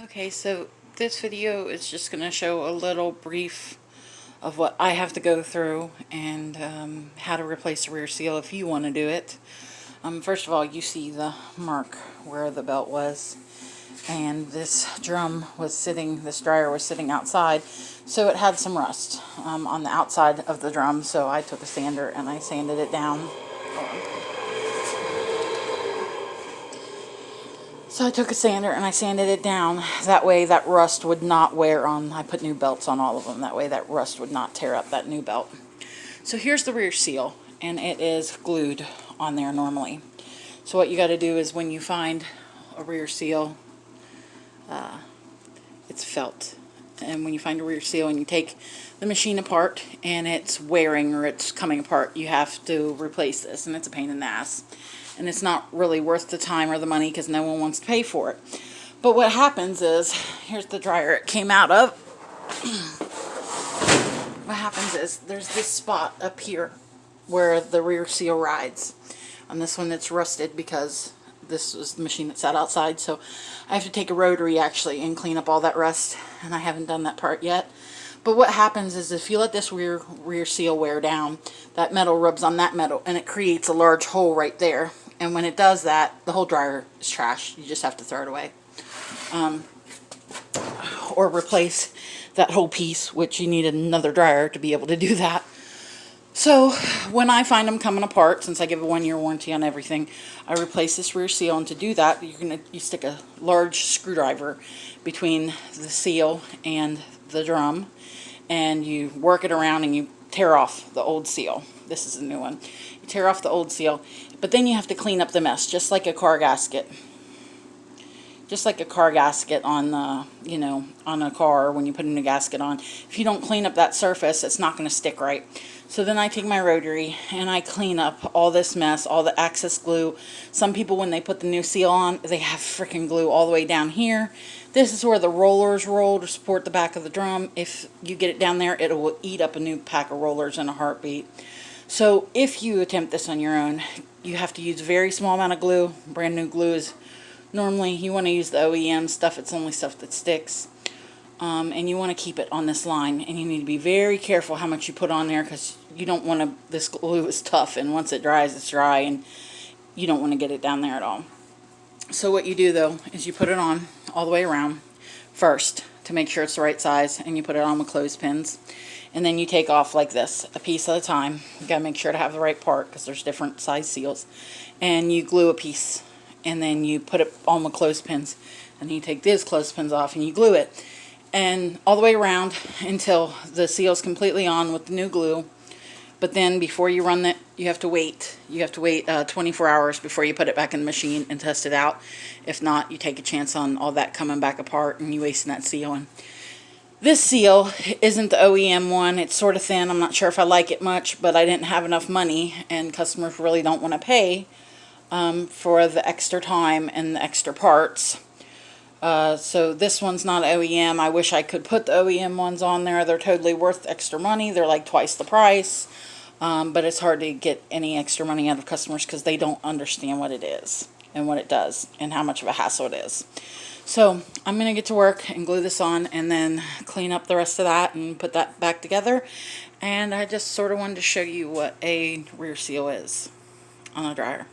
Okay, so this video is just going to show a little brief of what I have to go through and how to replace the rear seal if you want to do it. First of all, you see the mark where the belt was, and this dryer was sitting outside, so it had some rust on the outside of the drum, so I took a sander and I sanded it down. So I took a sander and I sanded it down. That way that rust would not wear on. I put new belts on all of them. That way that rust would not tear up that new belt. So here's the rear seal, and it is glued on there normally. So what you got to do is when you find a rear seal, it's felt. And when you find a rear seal and you take the machine apart and it's wearing or it's coming apart, you have to replace this, and it's a pain in the ass. And it's not really worth the time or the money because no one wants to pay for it. But what happens is, here's the dryer it came out of. What happens is there's this spot up here where the rear seal rides. On this one it's rusted because this was the machine that sat outside, so I have to take a rotary actually and clean up all that rust, and I haven't done that part yet. But what happens is if you let this rear seal wear down, that metal rubs on that metal and it creates a large hole right there. And when it does that, the whole dryer is trash. You just have to throw it away. Or replace that whole piece, which you need another dryer to be able to do that. So when I find them coming apart, since I give a 1-year warranty on everything, I replace this rear seal. And to do that, you stick a large screwdriver between the seal and the drum, and you work it around and you tear off the old seal. This is a new one. You tear off the old seal, but then you have to clean up the mess, just like a car gasket. Just like a car gasket on on a car when you put a new gasket on. If you don't clean up that surface, it's not going to stick right. So then I take my rotary and I clean up all this mess, all the excess glue. Some people, when they put the new seal on, they have freaking glue all the way down here. This is where the rollers roll to support the back of the drum. If you get it down there, it will eat up a new pack of rollers in a heartbeat. So if you attempt this on your own, you have to use a very small amount of glue. Brand new glue is normally, you want to use the OEM stuff. It's only stuff that sticks. And you want to keep it on this line. And you need to be very careful how much you put on there, because you don't want to, this glue is tough, and once it dries, it's dry, and you don't want to get it down there at all. So what you do though is you put it on all the way around first to make sure it's the right size, and you put it on with clothespins. And then you take off like this, a piece at a time. You gotta make sure to have the right part because there's different size seals. And you glue a piece, and then you put it on with clothespins, and you take these clothespins off and you glue it, and all the way around until the seal's completely on with the new glue. But then before you run it, you have to wait. You have to wait 24 hours before you put it back in the machine and test it out. If not, you take a chance on all that coming back apart and you wasting that seal. And this seal isn't the OEM one. It's sort of thin. I'm not sure if I like it much, but I didn't have enough money, and customers really don't want to pay for the extra time and the extra parts. So this one's not OEM. I wish I could put the OEM ones on there. They're totally worth extra money. They're like twice the price. But it's hard to get any extra money out of customers because they don't understand what it is and what it does and how much of a hassle it is. So I'm going to get to work and glue this on and then clean up the rest of that and put that back together. And I just sort of wanted to show you what a rear seal is on a dryer.